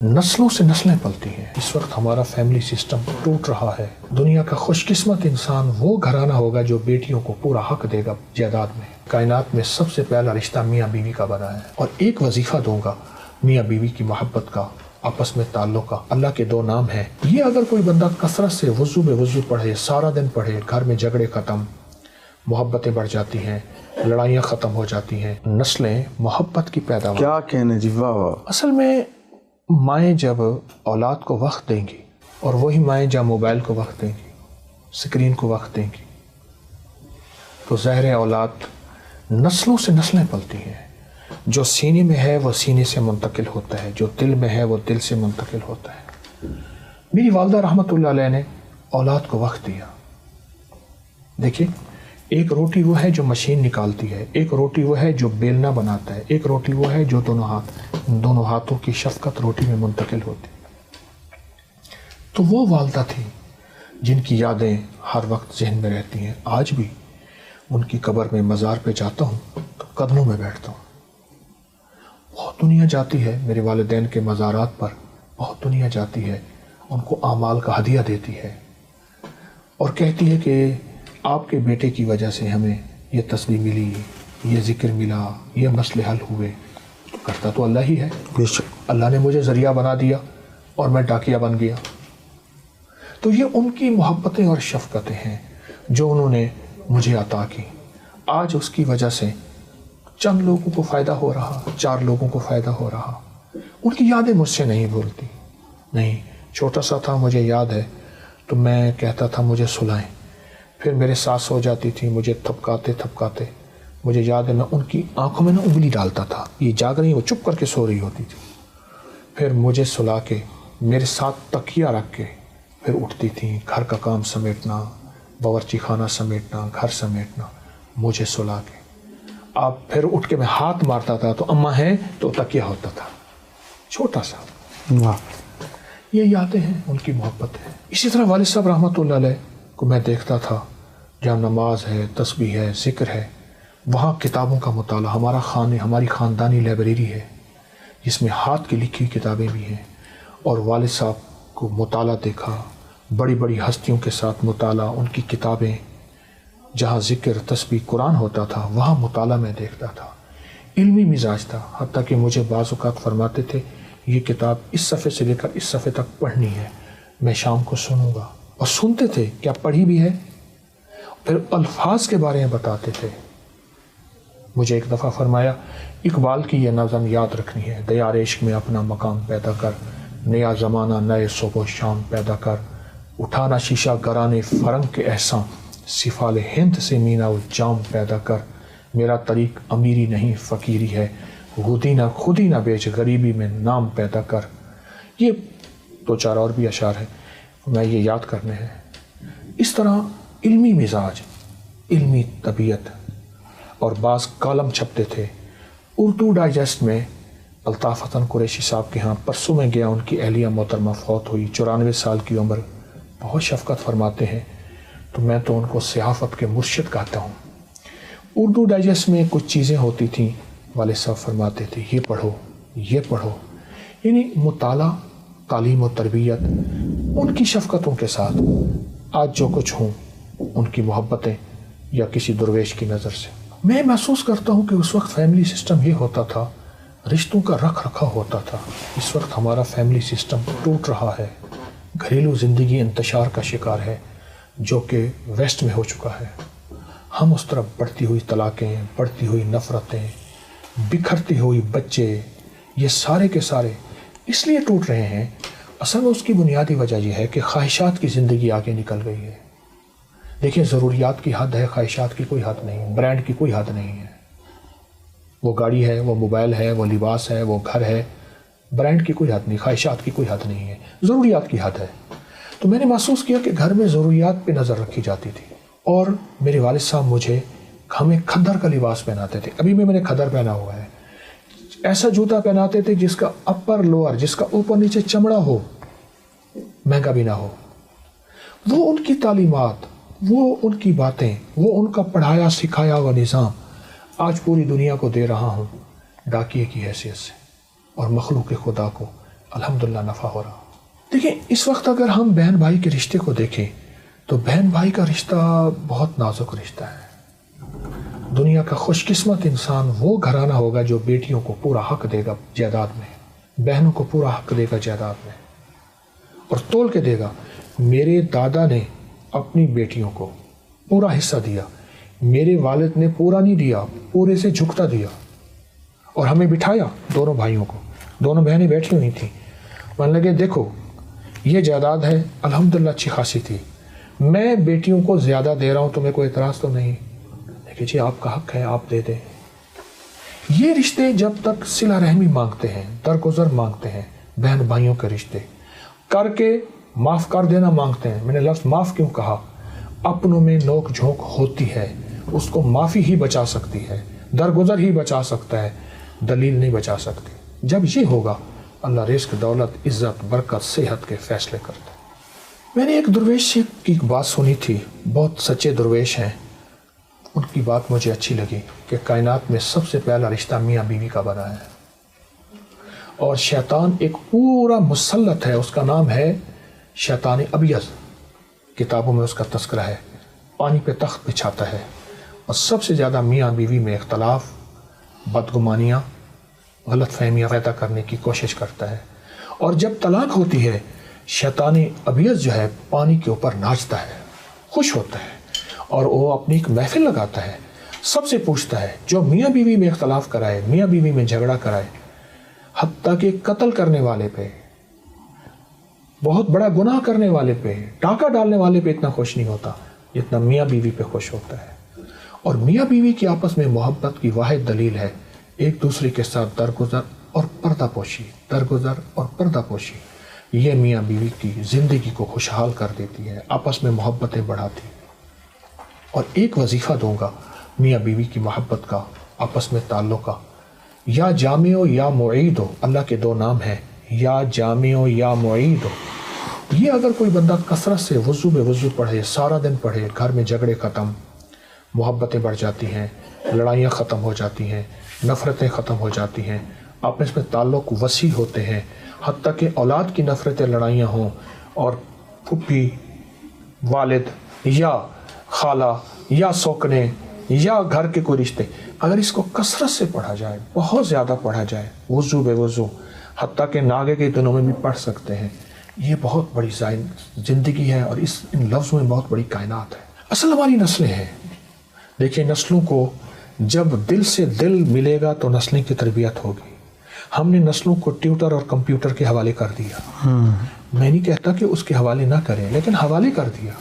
نسلوں سے نسلیں پلتی ہیں۔ اس وقت ہمارا فیملی سسٹم ٹوٹ رہا ہے۔ دنیا کا خوش قسمت انسان وہ گھرانہ ہوگا جو بیٹیوں کو پورا حق دے گا جائیداد میں۔ کائنات میں سب سے پہلا رشتہ میاں بیوی کا بنا ہے، اور ایک وظیفہ دوں گا میاں بیوی کی محبت کا، آپس میں تعلق کا۔ اللہ کے دو نام ہیں، یہ اگر کوئی بندہ کثرت سے وضو بے وضو پڑھے، سارا دن پڑھے، گھر میں جھگڑے ختم، محبتیں بڑھ جاتی ہیں، لڑائیاں ختم ہو جاتی ہیں، نسلیں محبت کی پیداوار۔ کیا کہنے جی، واہ واہ۔ اصل میں مائیں جب اولاد کو وقت دیں گی، اور وہی مائیں جب موبائل کو وقت دیں گی، سکرین کو وقت دیں گی، تو ظاہر اولاد نسلوں سے نسلیں پلتی ہیں۔ جو سینے میں ہے وہ سینے سے منتقل ہوتا ہے، جو دل میں ہے وہ دل سے منتقل ہوتا ہے۔ میری والدہ رحمۃ اللہ علیہ نے اولاد کو وقت دیا۔ دیکھیے، ایک روٹی وہ ہے جو مشین نکالتی ہے، ایک روٹی وہ ہے جو بیلنا بناتا ہے، ایک روٹی وہ ہے جو دونوں ہاتھوں کی شفقت روٹی میں منتقل ہوتی۔ تو وہ والدہ تھی جن کی یادیں ہر وقت ذہن میں رہتی ہیں۔ آج بھی ان کی قبر میں مزار پہ جاتا ہوں تو قدموں میں بیٹھتا ہوں۔ بہت دنیا جاتی ہے میرے والدین کے مزارات پر، بہت دنیا جاتی ہے، ان کو اعمال کا ہدیہ دیتی ہے اور کہتی ہے کہ آپ کے بیٹے کی وجہ سے ہمیں یہ تسبیح ملی، یہ ذکر ملا، یہ مسئلے حل ہوئے۔ تو کرتا تو اللہ ہی ہے، اللہ نے مجھے ذریعہ بنا دیا اور میں ڈاکیہ بن گیا۔ تو یہ ان کی محبتیں اور شفقتیں ہیں جو انہوں نے مجھے عطا کی۔ آج اس کی وجہ سے چند لوگوں کو فائدہ ہو رہا، 4 لوگوں کو فائدہ ہو رہا۔ ان کی یادیں مجھ سے نہیں بھولتی۔ نہیں، چھوٹا سا تھا، مجھے یاد ہے تو میں کہتا تھا مجھے سلائیں، پھر میرے ساتھ سو جاتی تھی، مجھے تھپکاتے مجھے یاد ہے میں ان کی آنکھوں میں انگلی ڈالتا تھا، یہ جاگ رہی، وہ چپ کر کے سو رہی ہوتی تھی، پھر مجھے سلا کے میرے ساتھ تکیہ رکھ کے پھر اٹھتی تھیں، گھر کا کام سمیٹنا، باورچی خانہ سمیٹنا، گھر سمیٹنا، مجھے سلا کے۔ اب پھر اٹھ کے میں ہاتھ مارتا تھا تو اماں ہیں تو تکیہ ہوتا تھا، چھوٹا سا۔ یہ یادیں ہیں، ان کی محبت ہے۔ اسی طرح والد صاحب رحمۃ اللہ علیہ کو میں دیکھتا تھا، جہاں نماز ہے، تسبیح ہے، ذکر ہے، وہاں کتابوں کا مطالعہ۔ ہماری خاندانی لائبریری ہے جس میں ہاتھ کی لکھی کتابیں بھی ہیں، اور والد صاحب کو مطالعہ دیکھا، بڑی بڑی ہستیوں کے ساتھ مطالعہ، ان کی کتابیں، جہاں ذکر تسبیح قرآن ہوتا تھا وہاں مطالعہ میں دیکھتا تھا۔ علمی مزاج تھا، حتیٰ کہ مجھے بعض اوقات فرماتے تھے یہ کتاب اس صفحے سے لے کر اس صفحے تک پڑھنی ہے، میں شام کو سنوں گا، اور سنتے تھے کیا پڑھی بھی ہے، پھر الفاظ کے بارے میں بتاتے تھے۔ مجھے ایک دفعہ فرمایا اقبال کی یہ نظم یاد رکھنی ہے، دیار عشق میں اپنا مقام پیدا کر، نیا زمانہ نئے صبح و شام پیدا کر، اٹھانا شیشہ گرانے فرنگ کے احسان، سفال ہند سے مینا الجام پیدا کر، میرا طریق امیری نہیں فقیری ہے، خودی نہ بیچ غریبی میں نام پیدا کر۔ یہ 2-4 اور بھی اشعار ہیں، میں یہ یاد کرنے ہیں۔ اس طرح علمی مزاج، علمی طبیعت، اور بعض کالم چھپتے تھے اردو ڈائجسٹ میں۔ الطاف حسن قریشی صاحب کے ہاں پرسوں میں گیا، ان کی اہلیہ محترمہ فوت ہوئی، 94 سال کی عمر، بہت شفقت فرماتے ہیں، تو میں تو ان کو صحافت کے مرشد کہتا ہوں۔ اردو ڈائجسٹ میں کچھ چیزیں ہوتی تھیں، والد صاحب فرماتے تھے یہ پڑھو، یہ پڑھو، یعنی مطالعہ، تعلیم و تربیت، ان کی شفقتوں کے ساتھ آج جو کچھ ہوں ان کی محبتیں یا کسی درویش کی نظر سے۔ میں محسوس کرتا ہوں کہ اس وقت فیملی سسٹم یہ ہوتا تھا، رشتوں کا رکھ رکھا ہوتا تھا۔ اس وقت ہمارا فیملی سسٹم ٹوٹ رہا ہے، گھریلو زندگی انتشار کا شکار ہے جو کہ ویسٹ میں ہو چکا ہے۔ ہم اس طرف بڑھتی ہوئی طلاقیں، بڑھتی ہوئی نفرتیں، بکھرتی ہوئی بچے، یہ سارے کے سارے اس لیے ٹوٹ رہے ہیں۔ اصل میں اس کی بنیادی وجہ یہ ہے کہ خواہشات کی زندگی آگے نکل گئی ہے۔ دیکھیں، ضروریات کی حد ہے، خواہشات کی کوئی حد نہیں، برانڈ کی کوئی حد نہیں ہے۔ وہ گاڑی ہے، وہ موبائل ہے، وہ لباس ہے، وہ گھر ہے، برانڈ کی کوئی حد نہیں، خواہشات کی کوئی حد نہیں ہے، ضروریات کی حد ہے۔ تو میں نے محسوس کیا کہ گھر میں ضروریات پہ نظر رکھی جاتی تھی، اور میرے والد صاحب ہمیں کھدر کا لباس پہناتے تھے۔ ابھی بھی میں نے کھدر پہنا ہوا ہے۔ ایسا جوتا پہناتے تھے جس کا اپر لوور، جس کا اوپر نیچے چمڑا ہو، مہنگا بھی نہ ہو۔ وہ ان کی تعلیمات، وہ ان کی باتیں، وہ ان کا پڑھایا سکھایا ہوا نظام آج پوری دنیا کو دے رہا ہوں ڈاکیے کی حیثیت سے، اور مخلوق خدا کو الحمدللہ نفع ہو رہا. دیکھیں اس وقت اگر ہم بہن بھائی کے رشتے کو دیکھیں تو بہن بھائی کا رشتہ بہت نازک رشتہ ہے. دنیا کا خوش قسمت انسان وہ گھرانہ ہوگا جو بیٹیوں کو پورا حق دے گا جائیداد میں, بہنوں کو پورا حق دے گا جائیداد میں, اور تول کے دے گا. میرے دادا نے اپنی بیٹیوں کو پورا حصہ دیا, میرے والد نے پورا نہیں دیا, پورے سے جھکتا دیا, اور ہمیں بٹھایا دونوں بھائیوں کو. دونوں بہنیں بیٹھی ہوئی تھیں, من لگے دیکھو یہ جائیداد ہے, الحمدللہ اچھی خاصی تھی, میں بیٹیوں کو زیادہ دے رہا ہوں, تمہیں کوئی اعتراض تو نہیں؟ کہ جی آپ کا حق ہے, آپ دے دیں. یہ رشتے جب تک صلہ رحمی مانگتے ہیں, درگزر مانگتے ہیں, بہن بھائیوں کے رشتے کر کے معاف کر دینا مانگتے ہیں. میں نے لفظ معاف کیوں کہا؟ اپنوں میں نوک جھونک ہوتی ہے, اس کو معافی ہی بچا سکتی ہے, درگزر ہی بچا سکتا ہے, دلیل نہیں بچا سکتی. جب یہ ہوگا اللہ رزق, دولت, عزت, برکت, صحت کے فیصلے کرتا ہے. میں نے ایک درویش کی بات سنی تھی, بہت سچے درویش ہیں, ان کی بات مجھے اچھی لگی کہ کائنات میں سب سے پہلا رشتہ میاں بیوی کا بنا ہے, اور شیطان ایک پورا مسلط ہے, اس کا نام ہے شیطان ابیض. کتابوں میں اس کا تذکرہ ہے, پانی پہ تخت بچھاتا ہے, اور سب سے زیادہ میاں بیوی میں اختلاف, بدگمانیاں, غلط فہمیاں پیدا کرنے کی کوشش کرتا ہے. اور جب طلاق ہوتی ہے شیطان ابیض جو ہے پانی کے اوپر ناچتا ہے, خوش ہوتا ہے, اور وہ اپنی ایک محفل لگاتا ہے, سب سے پوچھتا ہے جو میاں بیوی میں اختلاف کرائے, میاں بیوی میں جھگڑا کرائے, حتیٰ کہ قتل کرنے والے پہ, بہت بڑا گناہ کرنے والے پہ, ٹانکا ڈالنے والے پہ اتنا خوش نہیں ہوتا جتنا میاں بیوی پہ خوش ہوتا ہے. اور میاں بیوی کی آپس میں محبت کی واحد دلیل ہے ایک دوسرے کے ساتھ درگزر اور پردہ پوشی, درگزر اور پردہ پوشی. یہ میاں بیوی کی زندگی کو خوشحال کر دیتی ہے, آپس میں محبتیں بڑھاتی. اور ایک وظیفہ دوں گا میاں بیوی کی محبت کا, آپس میں تعلق کا, یا جامع ہو یا معید ہو. اللہ کے دو نام ہیں, یا جامع ہو یا معید ہو. یہ اگر کوئی بندہ کثرت سے وضو بے وضو پڑھے, سارا دن پڑھے, گھر میں جھگڑے ختم, محبتیں بڑھ جاتی ہیں, لڑائیاں ختم ہو جاتی ہیں, نفرتیں ختم ہو جاتی ہیں, آپس میں تعلق وسیع ہوتے ہیں, حتیٰ کہ اولاد کی نفرتیں, لڑائیاں ہوں, اور پھپھی, والد یا خالہ یا سوکنے یا گھر کے کوئی رشتے, اگر اس کو کثرت سے پڑھا جائے, بہت زیادہ پڑھا جائے, وضو بے وضو, حتیٰ کہ ناگے کے دنوں میں بھی پڑھ سکتے ہیں, یہ بہت بڑی زندگی ہے, اور ان لفظوں میں بہت بڑی کائنات ہے. اصل ہماری نسلیں ہیں. دیکھیں نسلوں کو جب دل سے دل ملے گا تو نسلیں کی تربیت ہوگی. ہم نے نسلوں کو ٹیوٹر اور کمپیوٹر کے حوالے کر دیا. میں نہیں کہتا کہ اس کے حوالے نہ کریں, لیکن حوالے کر دیا.